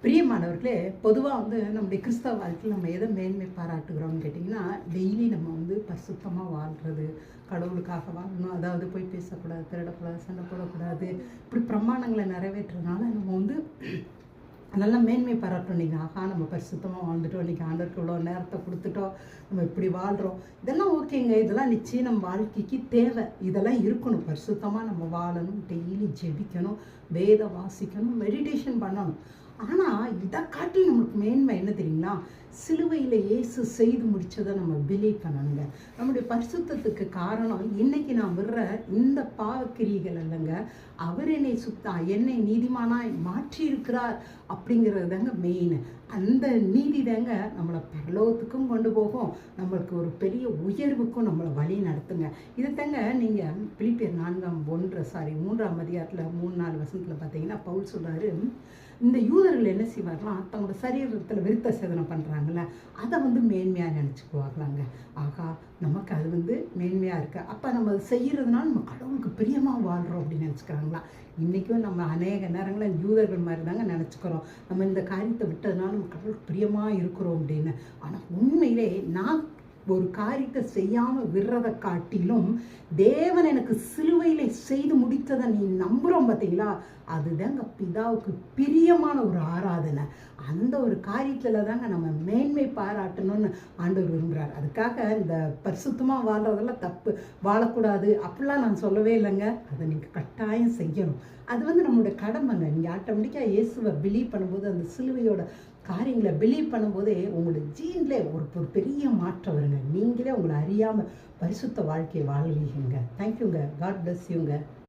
பிரியமானவர்களே, பொதுவாக நம்முடைய கிறிஸ்தவ வாழ்க்கையில் நம்ம எதை மேன்மை பாராட்டுகிறோம்னு கேட்டிங்கன்னா, டெய்லி நம்ம பரிசுத்தமாக வாழ்கிறது, கடவுளுக்காக வாழணும், அதாவது போய் பேசக்கூடாது, திருடக்கூடாது, சண்டை போடக்கூடாது, இப்படி பிரமாணங்களை நிறைவேற்றுறதுனால நம்ம நல்லா மேன்மை பாராட்டணும். நீங்கள் ஆகா நம்ம பரிசுத்தமாக வாழ்ந்துட்டோம், இன்றைக்கி ஆண்டவருக்கு இவ்வளோ நேரத்தை கொடுத்துட்டோம், நம்ம இப்படி வாழ்கிறோம், இதெல்லாம் ஓகேங்க, இதெல்லாம் நிச்சயம் நம்ம வாழ்க்கைக்கு தேவை, இதெல்லாம் இருக்கணும். பரிசுத்தமாக நம்ம வாழணும், டெய்லி ஜெபிக்கணும், வேத வாசிக்கணும், மெடிடேஷன் பண்ணணும். ஆனால் இதை காட்டி நம்மளுக்கு மேன்மை என்ன தெரியுங்களா? சிலுவையில் இயேசு செய்து முடித்ததை நம்ம பிலீவ் பண்ணணுங்க. நம்முடைய பரிசுத்தத்துக்கு காரணம் இன்னைக்கு நான் விடுற இந்த பாவக்கிரிகள் இல்லைங்க, அவர் என்னை நீதிமானாய் மாற்றியிருக்கிறார் அப்படிங்கிறது தாங்க மெயின். அந்த நீதி தாங்க நம்மளை பரலோகத்துக்கும் கொண்டு போகும், நம்மளுக்கு ஒரு பெரிய உயர்வுக்கும் நம்மளை வழி நடத்துங்க. இதை தாங்க நீங்கள் பிலிப்பியர் 3ஆம் அதிகாரத்தில் 3-4 வசனத்தில் பார்த்தீங்கன்னா பவுல் சொல்கிறாரு, இந்த யூதர்கள் என்ன செய்வார்களாம், தங்களோட சரீரத்தில் விருத்த சேதனம் பண்ணுறாங்கல்ல, அதை மேன்மையாக நினச்சிக்குவாங்களாங்க. ஆகா நமக்கு அது மேன்மையாக இருக்குது, அப்போ நம்ம அதை செய்கிறதுனால நம்ம கடவுளுக்கு பிரியமாக வாழ்கிறோம் அப்படின்னு நினச்சிக்கிறாங்களா? இன்றைக்கும் நம்ம அநேக நேரங்களில் யூதர்கள் மாதிரி தாங்க நினச்சிக்கிறோம், நம்ம இந்த காரியத்தை விட்டதுனால நம்ம கடவுளுக்கு பிரியமாக இருக்கிறோம் அப்படின்னு. ஆனால் உண்மையிலே நான் ஒரு காரியத்தை செய்யாமல் விடுறதை காட்டிலும் தேவன் எனக்கு சிலுவையில் செய்து முடித்ததை நீ நம்புகிறோம் பார்த்தீங்களா, அதுதாங்க பிதாவுக்கு பிரியமான ஒரு ஆராதனை. அந்த ஒரு காரியத்தில் தாங்க நம்ம மேன்மை பாராட்டணும்னு ஆண்டவர் விரும்புகிறார். அதுக்காக இந்த பரிசுத்தமாக வாழ்கிறதெல்லாம் தப்பு, வாழக்கூடாது அப்படிலாம் நான் சொல்லவே இல்லைங்க. அதை நீங்கள் கட்டாயம் செய்யணும், அது நம்மளோட கடமைங்க. நீங்கள் ஆட்டோமேட்டிக்காக இயேசுவை பிலீவ் பண்ணும்போது, அந்த சிலுவையோட காரியங்களை பிலீவ் பண்ணும்போதே உங்களோட ஜீன்லே ஒரு பெரிய மாற்றம் வருங்க. நீங்களே உங்களை அறியாமல் பரிசுத்த வாழ்க்கையை வாழ்வீங்க. தேங்க்யூங்க. காட் பிளஸ் யூங்க.